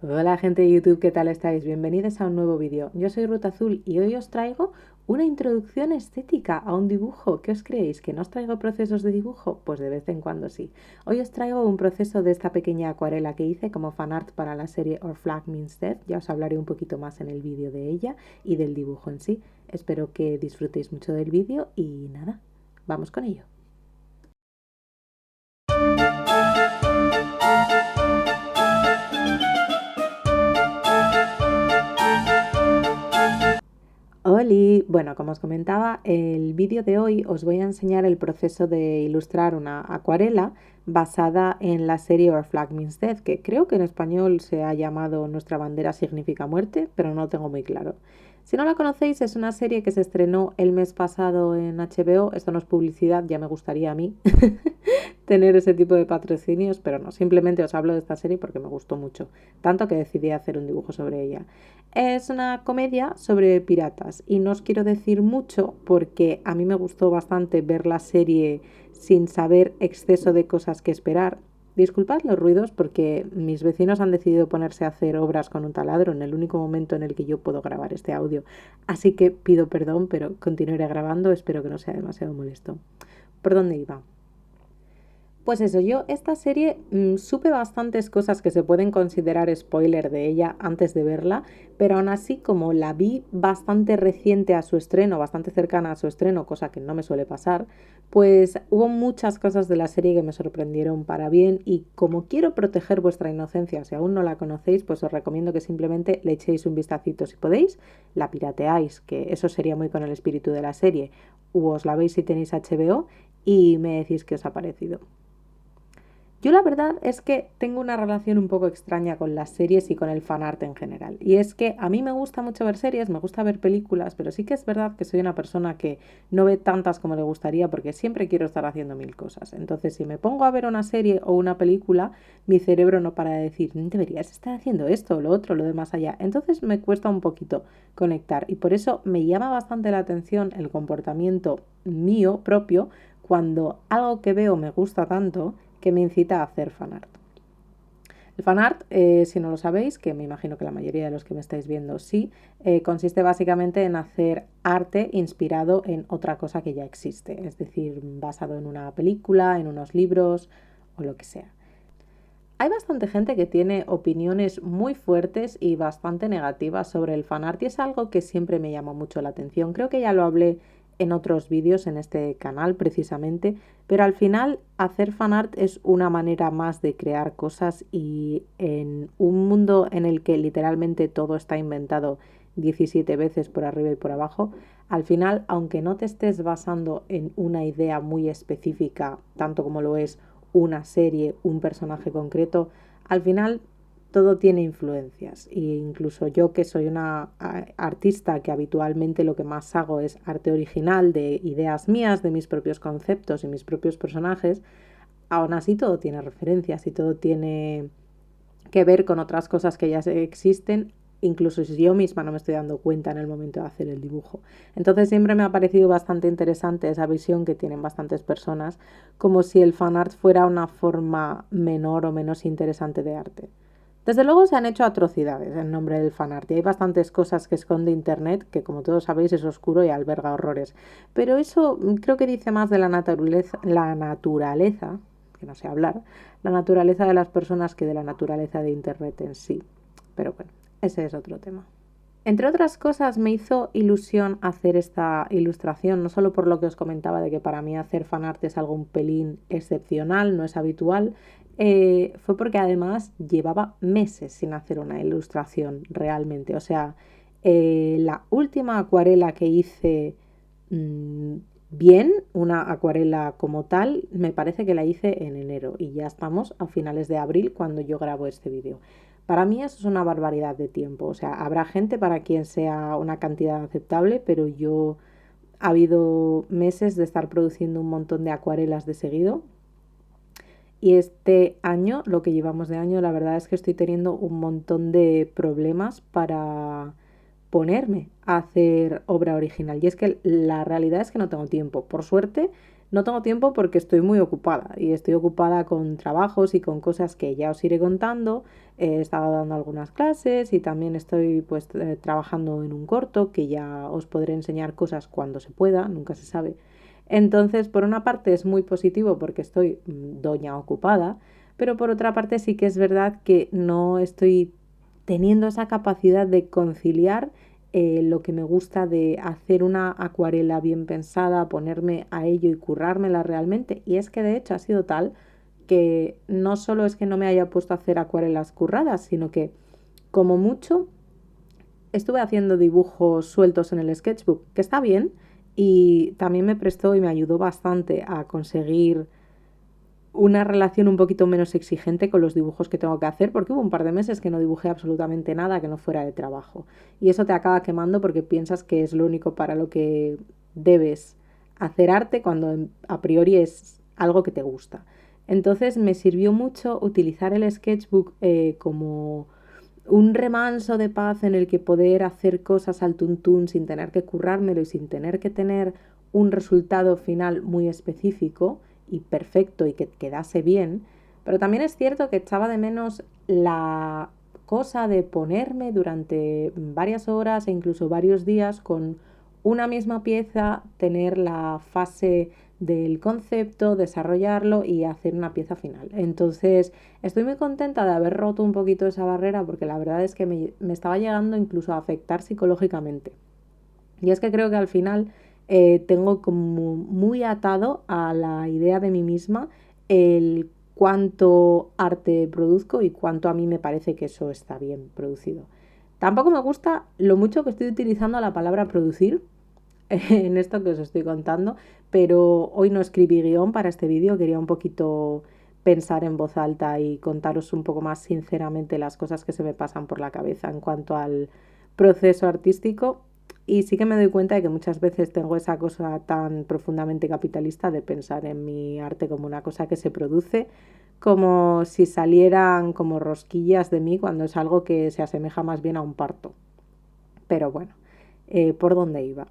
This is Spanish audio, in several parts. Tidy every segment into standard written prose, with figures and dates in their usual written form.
Hola gente de YouTube, ¿qué tal estáis? Bienvenidos a un nuevo vídeo. Yo soy Ruth Azul y hoy os traigo una introducción estética a un dibujo. ¿Qué os creéis? ¿Que no os traigo procesos de dibujo? Pues de vez en cuando sí. Hoy os traigo un proceso de esta pequeña acuarela que hice como fanart para la serie Our Flag Means Death. Ya os hablaré un poquito más en el vídeo de ella y del dibujo en sí. Espero que disfrutéis mucho del vídeo y nada, vamos con ello. Oli, bueno, como os comentaba, el vídeo de hoy os voy a enseñar el proceso de ilustrar una acuarela basada en la serie Our Flag Means Death, que creo que en español se ha llamado Nuestra bandera significa muerte, pero no lo tengo muy claro. Si no la conocéis, es una serie que se estrenó el mes pasado en HBO. Esto no es publicidad, ya me gustaría a mí tener ese tipo de patrocinios, pero no, simplemente os hablo de esta serie porque me gustó mucho, tanto que decidí hacer un dibujo sobre ella. Es una comedia sobre piratas y no os quiero decir mucho porque a mí me gustó bastante ver la serie sin saber exceso de cosas que esperar. Disculpad los ruidos porque mis vecinos han decidido ponerse a hacer obras con un taladro en el único momento en el que yo puedo grabar este audio. Así que pido perdón, pero continuaré grabando, espero que no sea demasiado molesto. ¿Por dónde iba? Pues eso, yo esta serie supe bastantes cosas que se pueden considerar spoiler de ella antes de verla, pero aún así como la vi bastante reciente a su estreno, bastante cercana a su estreno, cosa que no me suele pasar, pues hubo muchas cosas de la serie que me sorprendieron para bien y como quiero proteger vuestra inocencia, si aún no la conocéis, pues os recomiendo que simplemente le echéis un vistacito si podéis, la pirateáis, que eso sería muy con el espíritu de la serie, o os la veis si tenéis HBO y me decís qué os ha parecido. Yo la verdad es que tengo una relación un poco extraña con las series y con el fanart en general. Y es que a mí me gusta mucho ver series, me gusta ver películas, pero sí que es verdad que soy una persona que no ve tantas como le gustaría porque siempre quiero estar haciendo mil cosas. Entonces, si me pongo a ver una serie o una película, mi cerebro no para de decir, deberías estar haciendo esto, lo otro, lo de más allá. Entonces me cuesta un poquito conectar y por eso me llama bastante la atención el comportamiento mío propio cuando algo que veo me gusta tanto que me incita a hacer fanart. El fanart, si no lo sabéis, que me imagino que la mayoría de los que me estáis viendo sí, consiste básicamente en hacer arte inspirado en otra cosa que ya existe, es decir, basado en una película, en unos libros o lo que sea. Hay bastante gente que tiene opiniones muy fuertes y bastante negativas sobre el fanart y es algo que siempre me llama mucho la atención. Creo que ya lo hablé en otros vídeos en este canal precisamente, pero al final hacer fanart es una manera más de crear cosas y en un mundo en el que literalmente todo está inventado 17 veces por arriba y por abajo, al final, aunque no te estés basando en una idea muy específica, tanto como lo es una serie, un personaje concreto, al final todo tiene influencias. E incluso yo que soy una artista que habitualmente lo que más hago es arte original de ideas mías, de mis propios conceptos y mis propios personajes, aún así todo tiene referencias y todo tiene que ver con otras cosas que ya existen, incluso si yo misma no me estoy dando cuenta en el momento de hacer el dibujo. Entonces siempre me ha parecido bastante interesante esa visión que tienen bastantes personas, como si el fanart fuera una forma menor o menos interesante de arte. Desde luego se han hecho atrocidades en nombre del fanart y hay bastantes cosas que esconde Internet que como todos sabéis es oscuro y alberga horrores. Pero eso creo que dice más de la naturaleza, que no sé hablar, la naturaleza de las personas que de la naturaleza de Internet en sí. Pero bueno, ese es otro tema. Entre otras cosas, me hizo ilusión hacer esta ilustración, no solo por lo que os comentaba de que para mí hacer fanart es algo un pelín excepcional, no es habitual, fue porque además llevaba meses sin hacer una ilustración realmente. O sea, la última acuarela que hice mmm, bien, una acuarela como tal, me parece que la hice en enero y ya estamos a finales de abril cuando yo grabo este vídeo. Para mí eso es una barbaridad de tiempo. O sea, habrá gente para quien sea una cantidad aceptable, pero yo ha habido meses de estar produciendo un montón de acuarelas de seguido. Y este año, lo que llevamos de año, la verdad es que estoy teniendo un montón de problemas para ponerme a hacer obra original. Y es que la realidad es que no tengo tiempo. Por suerte, No tengo tiempo porque estoy muy ocupada y estoy ocupada con trabajos y con cosas que ya os iré contando. He estado dando algunas clases y también estoy pues trabajando en un corto que ya os podré enseñar cosas cuando se pueda, nunca se sabe. Entonces, por una parte es muy positivo porque estoy doña ocupada, pero por otra parte sí que es verdad que no estoy teniendo esa capacidad de conciliar lo que me gusta de hacer una acuarela bien pensada, ponerme a ello y currármela realmente. Y es que de hecho ha sido tal que no solo es que no me haya puesto a hacer acuarelas curradas, sino que como mucho estuve haciendo dibujos sueltos en el sketchbook, que está bien, y también me prestó y me ayudó bastante a conseguir una relación un poquito menos exigente con los dibujos que tengo que hacer, porque hubo un par de meses que no dibujé absolutamente nada que no fuera de trabajo. Y eso te acaba quemando porque piensas que es lo único para lo que debes hacer arte cuando a priori es algo que te gusta. Entonces me sirvió mucho utilizar el sketchbook como un remanso de paz en el que poder hacer cosas al tuntún sin tener que currármelo y sin tener que tener un resultado final muy específico y perfecto y que quedase bien, pero también es cierto que echaba de menos la cosa de ponerme durante varias horas e incluso varios días con una misma pieza, tener la fase del concepto, desarrollarlo y hacer una pieza final. Entonces, estoy muy contenta de haber roto un poquito esa barrera porque la verdad es que me estaba llegando incluso a afectar psicológicamente. Y es que creo que al final tengo como muy atado a la idea de mí misma el cuánto arte produzco y cuánto a mí me parece que eso está bien producido. Tampoco me gusta lo mucho que estoy utilizando la palabra producir en esto que os estoy contando, pero hoy no escribí guión para este vídeo, quería un poquito pensar en voz alta y contaros un poco más sinceramente las cosas que se me pasan por la cabeza en cuanto al proceso artístico. Y sí que me doy cuenta de que muchas veces tengo esa cosa tan profundamente capitalista de pensar en mi arte como una cosa que se produce, como si salieran como rosquillas de mí cuando es algo que se asemeja más bien a un parto. Pero bueno, ¿por dónde iba?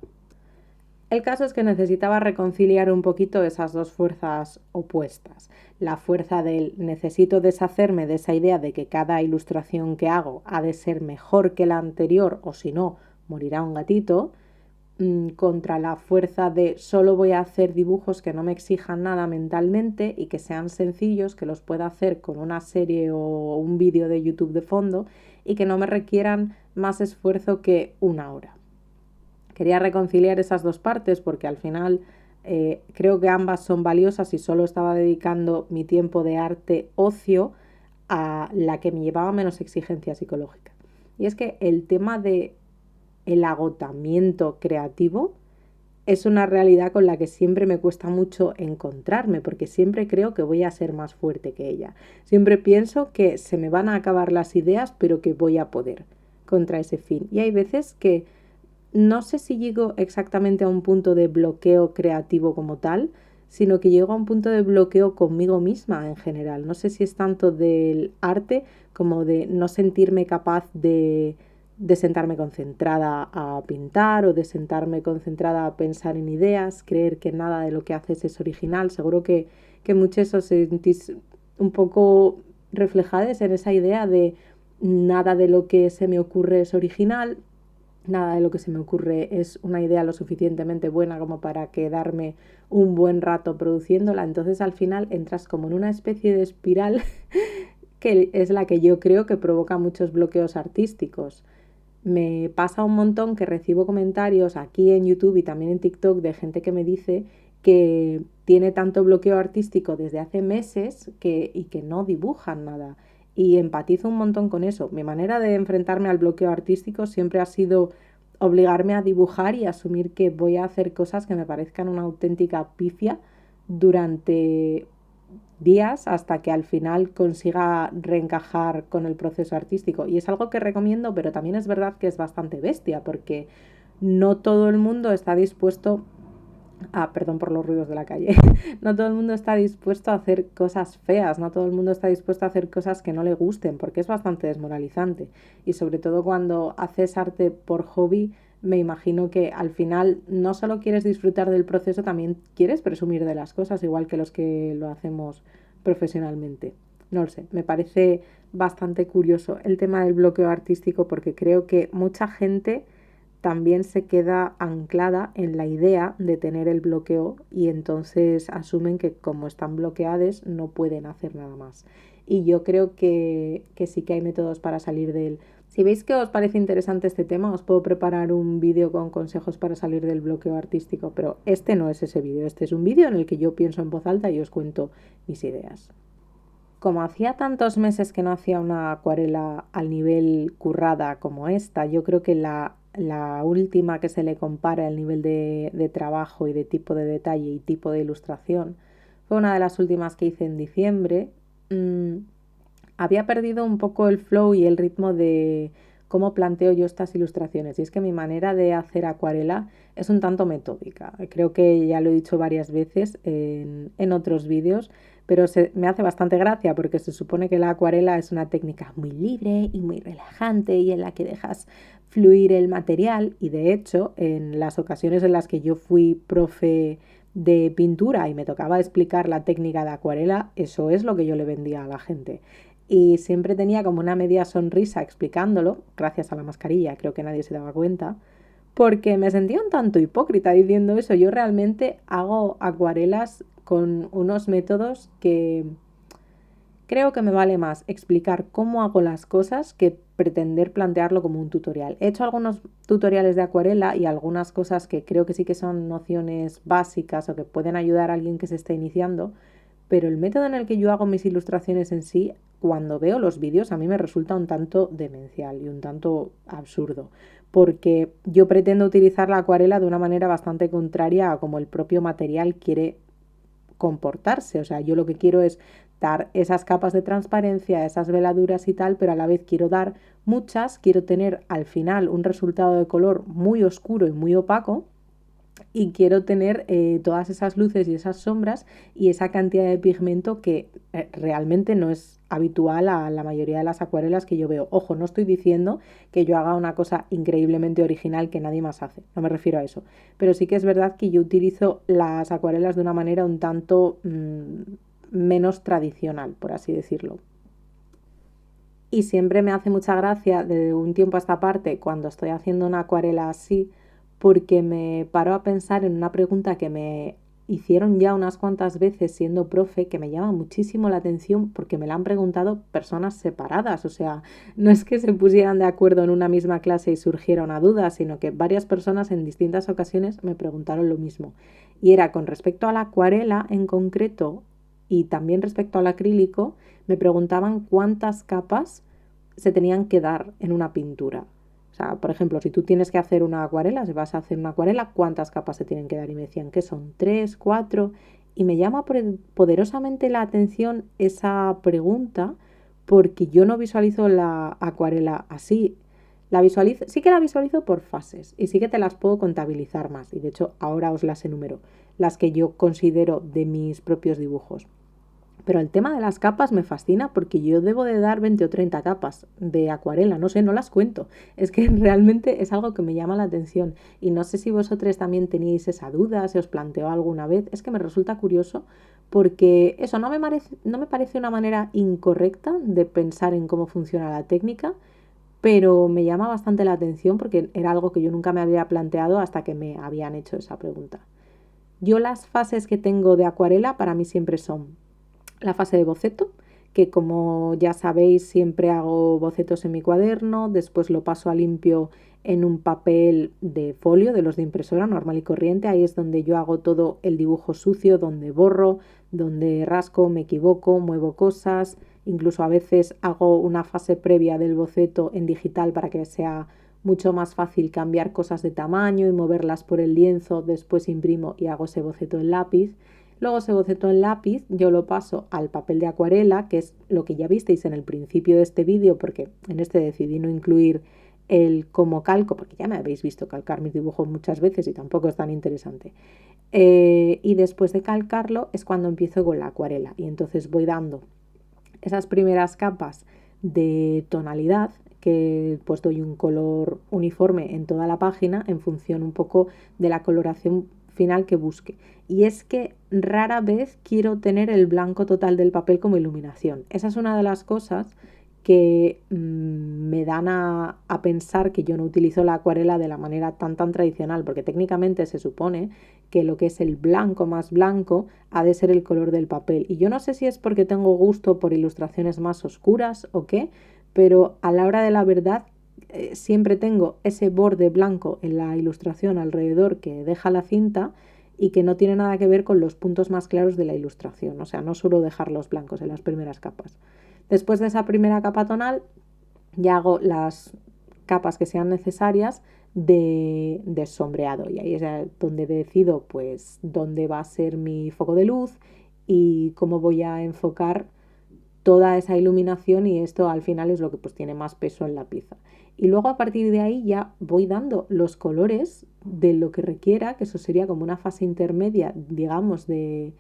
El caso es que necesitaba reconciliar un poquito esas dos fuerzas opuestas. La fuerza del necesito deshacerme de esa idea de que cada ilustración que hago ha de ser mejor que la anterior o si no, morirá un gatito, contra la fuerza de solo voy a hacer dibujos que no me exijan nada mentalmente y que sean sencillos, que los pueda hacer con una serie o un vídeo de YouTube de fondo y que no me requieran más esfuerzo que una hora. Quería reconciliar esas dos partes porque al final creo que ambas son valiosas y solo estaba dedicando mi tiempo de arte ocio a la que me llevaba menos exigencia psicológica. Y es que el tema de el agotamiento creativo es una realidad con la que siempre me cuesta mucho encontrarme, porque siempre creo que voy a ser más fuerte que ella. Siempre pienso que se me van a acabar las ideas, pero que voy a poder contra ese fin. Y hay veces que no sé si llego exactamente a un punto de bloqueo creativo como tal, sino que llego a un punto de bloqueo conmigo misma en general. No sé si es tanto del arte como de no sentirme capaz de sentarme concentrada a pintar o de sentarme concentrada a pensar en ideas, creer que nada de lo que haces es original. Seguro que muchos os sentís un poco reflejados en esa idea de nada de lo que se me ocurre es original, nada de lo que se me ocurre es una idea lo suficientemente buena como para quedarme un buen rato produciéndola. Entonces al final entras como en una especie de espiral que es la que yo creo que provoca muchos bloqueos artísticos. Me pasa un montón que recibo comentarios aquí en YouTube y también en TikTok de gente que me dice que tiene tanto bloqueo artístico desde hace meses y que no dibujan nada. Y empatizo un montón con eso. Mi manera de enfrentarme al bloqueo artístico siempre ha sido obligarme a dibujar y asumir que voy a hacer cosas que me parezcan una auténtica pifia durante días hasta que al final consiga reencajar con el proceso artístico. Y es algo que recomiendo, pero también es verdad que es bastante bestia porque no todo el mundo está dispuesto perdón por los ruidos de la calle. No todo el mundo está dispuesto a hacer cosas feas, no todo el mundo está dispuesto a hacer cosas que no le gusten, porque es bastante desmoralizante. Y sobre todo cuando haces arte por hobby, me imagino que al final no solo quieres disfrutar del proceso, también quieres presumir de las cosas, igual que los que lo hacemos profesionalmente. No lo sé, me parece bastante curioso el tema del bloqueo artístico porque creo que mucha gente también se queda anclada en la idea de tener el bloqueo y entonces asumen que como están bloqueadas no pueden hacer nada más. Y yo creo que sí que hay métodos para salir de él. Si veis que os parece interesante este tema, os puedo preparar un vídeo con consejos para salir del bloqueo artístico, pero este no es ese vídeo, este es un vídeo en el que yo pienso en voz alta y os cuento mis ideas. Como hacía tantos meses que no hacía una acuarela al nivel currada como esta, yo creo que la última que se le compara el nivel de trabajo y de tipo de detalle y tipo de ilustración fue una de las últimas que hice en diciembre. Había perdido un poco el flow y el ritmo de cómo planteo yo estas ilustraciones. Y es que mi manera de hacer acuarela es un tanto metódica. Creo que ya lo he dicho varias veces en otros vídeos, pero me hace bastante gracia porque se supone que la acuarela es una técnica muy libre y muy relajante y en la que dejas fluir el material. Y de hecho, en las ocasiones en las que yo fui profe de pintura y me tocaba explicar la técnica de acuarela, eso es lo que yo le vendía a la gente. Y siempre tenía como una media sonrisa explicándolo, gracias a la mascarilla, creo que nadie se daba cuenta, porque me sentía un tanto hipócrita diciendo eso. Yo realmente hago acuarelas con unos métodos que creo que me vale más explicar cómo hago las cosas que pretender plantearlo como un tutorial. He hecho algunos tutoriales de acuarela y algunas cosas que creo que sí que son nociones básicas o que pueden ayudar a alguien que se esté iniciando, pero el método en el que yo hago mis ilustraciones en sí, cuando veo los vídeos, a mí me resulta un tanto demencial y un tanto absurdo, porque yo pretendo utilizar la acuarela de una manera bastante contraria a como el propio material quiere comportarse. O sea, yo lo que quiero es dar esas capas de transparencia, esas veladuras y tal, pero a la vez quiero dar muchas, quiero tener al final un resultado de color muy oscuro y muy opaco y quiero tener todas esas luces y esas sombras y esa cantidad de pigmento que realmente no es habitual a la mayoría de las acuarelas que yo veo. Ojo, no estoy diciendo que yo haga una cosa increíblemente original que nadie más hace, no me refiero a eso, pero sí que es verdad que yo utilizo las acuarelas de una manera un tanto menos tradicional, por así decirlo. Y siempre me hace mucha gracia de un tiempo a esta parte cuando estoy haciendo una acuarela así, porque me paro a pensar en una pregunta que me hicieron ya unas cuantas veces siendo profe, que me llama muchísimo la atención porque me la han preguntado personas separadas. O sea, no es que se pusieran de acuerdo en una misma clase y surgiera una duda, sino que varias personas en distintas ocasiones me preguntaron lo mismo. Y era con respecto a la acuarela en concreto y también respecto al acrílico, me preguntaban cuántas capas se tenían que dar en una pintura. O sea, por ejemplo, si tú tienes que hacer una acuarela, si vas a hacer una acuarela, ¿cuántas capas se tienen que dar? Y me decían que son 3, 4. Y me llama poderosamente la atención esa pregunta porque yo no visualizo la acuarela así. La visualizo, sí que la visualizo por fases y sí que te las puedo contabilizar más. Y de hecho, ahora os las enumero, las que yo considero de mis propios dibujos. Pero el tema de las capas me fascina porque yo debo de dar 20 o 30 capas de acuarela, no sé, no las cuento. Es que realmente es algo que me llama la atención y no sé si vosotros también tenéis esa duda, se os planteó alguna vez. Es que me resulta curioso porque eso no me parece una manera incorrecta de pensar en cómo funciona la técnica, pero me llama bastante la atención porque era algo que yo nunca me había planteado hasta que me habían hecho esa pregunta. Yo las fases que tengo de acuarela para mí siempre son la fase de boceto, que como ya sabéis siempre hago bocetos en mi cuaderno, después lo paso a limpio en un papel de folio de los de impresora normal y corriente, ahí es donde yo hago todo el dibujo sucio, donde borro, donde rasco, me equivoco, muevo cosas, incluso a veces hago una fase previa del boceto en digital para que sea mucho más fácil cambiar cosas de tamaño y moverlas por el lienzo, después imprimo y hago ese boceto en lápiz. Luego ese boceto en lápiz yo lo paso al papel de acuarela, que es lo que ya visteis en el principio de este vídeo, porque en este decidí no incluir el cómo calco, porque ya me habéis visto calcar mis dibujos muchas veces y tampoco es tan interesante. Y después de calcarlo es cuando empiezo con la acuarela y entonces voy dando esas primeras capas de tonalidad, que pues doy un color uniforme en toda la página en función un poco de la coloración final que busque. Y es que rara vez quiero tener el blanco total del papel como iluminación. Esa es una de las cosas que me dan a pensar que yo no utilizo la acuarela de la manera tan tradicional, porque técnicamente se supone que lo que es el blanco más blanco ha de ser el color del papel. Y yo no sé si es porque tengo gusto por ilustraciones más oscuras o qué, pero a la hora de la verdad siempre tengo ese borde blanco en la ilustración alrededor que deja la cinta y que no tiene nada que ver con los puntos más claros de la ilustración. O sea, no suelo dejar los blancos en las primeras capas. Después de esa primera capa tonal ya hago las capas que sean necesarias de sombreado, y ahí es donde decido pues dónde va a ser mi foco de luz y cómo voy a enfocar toda esa iluminación, y esto al final es lo que pues tiene más peso en la pieza. Y luego a partir de ahí ya voy dando los colores de lo que requiera, que eso sería como una fase intermedia, digamos, de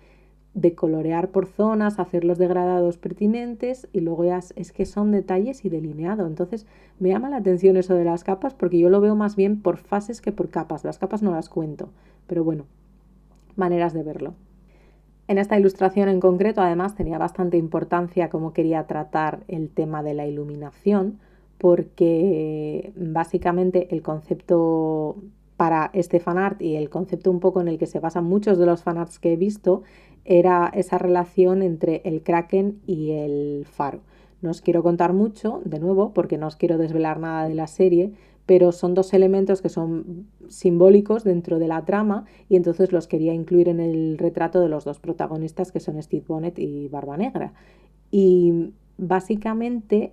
colorear por zonas, hacer los degradados pertinentes, y luego ya es que son detalles y delineado. Entonces me llama la atención eso de las capas, porque yo lo veo más bien por fases que por capas. Las capas no las cuento, pero bueno, maneras de verlo. En esta ilustración en concreto, además, tenía bastante importancia cómo quería tratar el tema de la iluminación, porque básicamente el concepto para este fanart y el concepto un poco en el que se basan muchos de los fanarts que he visto era esa relación entre el kraken y el faro. No os quiero contar mucho, de nuevo, porque no os quiero desvelar nada de la serie, pero son dos elementos que son simbólicos dentro de la trama, y entonces los quería incluir en el retrato de los dos protagonistas, que son Steve Bonnet y Barba Negra. Y básicamente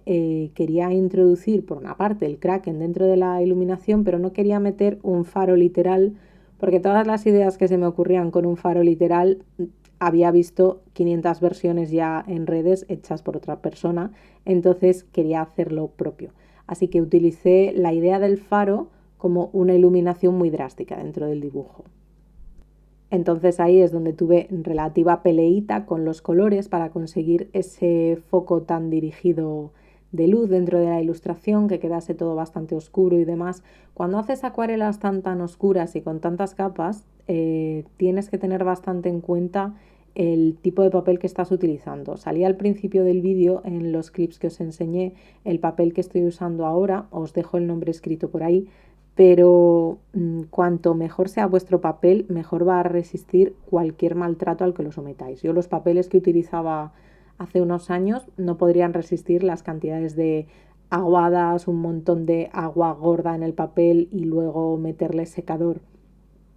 quería introducir por una parte el kraken dentro de la iluminación, pero no quería meter un faro literal, porque todas las ideas que se me ocurrían con un faro literal había visto 500 versiones ya en redes hechas por otra persona, entonces quería hacerlo propio. Así que utilicé la idea del faro como una iluminación muy drástica dentro del dibujo. Entonces ahí es donde tuve relativa peleita con los colores para conseguir ese foco tan dirigido de luz dentro de la ilustración, que quedase todo bastante oscuro y demás. Cuando haces acuarelas tan oscuras y con tantas capas, tienes que tener bastante en cuenta el tipo de papel que estás utilizando. Salí al principio del vídeo en los clips que os enseñé el papel que estoy usando ahora, os dejo el nombre escrito por ahí, pero cuanto mejor sea vuestro papel, mejor va a resistir cualquier maltrato al que lo sometáis. Yo los papeles que utilizaba hace unos años no podrían resistir las cantidades de aguadas, un montón de agua gorda en el papel y luego meterle secador.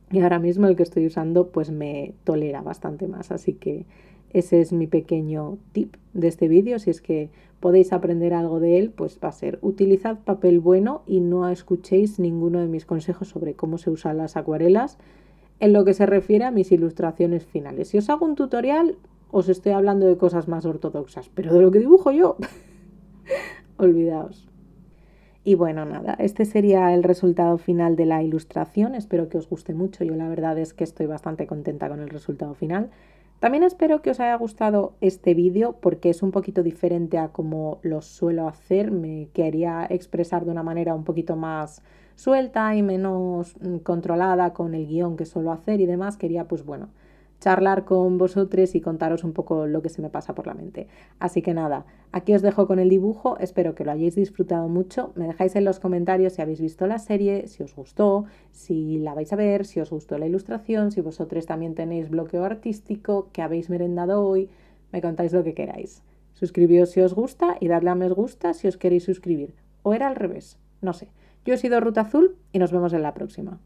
Y ahora mismo el que estoy usando pues me tolera bastante más, así que ese es mi pequeño tip de este vídeo. Si es que podéis aprender algo de él, pues va a ser: utilizad papel bueno y no escuchéis ninguno de mis consejos sobre cómo se usan las acuarelas en lo que se refiere a mis ilustraciones finales. Si os hago un tutorial, os estoy hablando de cosas más ortodoxas, pero de lo que dibujo yo, olvidaos. Y bueno, nada, este sería el resultado final de la ilustración. Espero que os guste mucho. Yo la verdad es que estoy bastante contenta con el resultado final. También espero que os haya gustado este vídeo, porque es un poquito diferente a como lo suelo hacer. Me quería expresar de una manera un poquito más suelta y menos controlada con el guión que suelo hacer y demás. Quería, pues bueno, charlar con vosotros y contaros un poco lo que se me pasa por la mente. Así que nada, aquí os dejo con el dibujo, espero que lo hayáis disfrutado mucho. Me dejáis en los comentarios si habéis visto la serie, si os gustó, si la vais a ver, si os gustó la ilustración, si vosotros también tenéis bloqueo artístico, que habéis merendado hoy, me contáis lo que queráis. Suscribíos si os gusta y dadle a me gusta si os queréis suscribir. O era al revés, no sé. Yo he sido Ruta Azul y nos vemos en la próxima.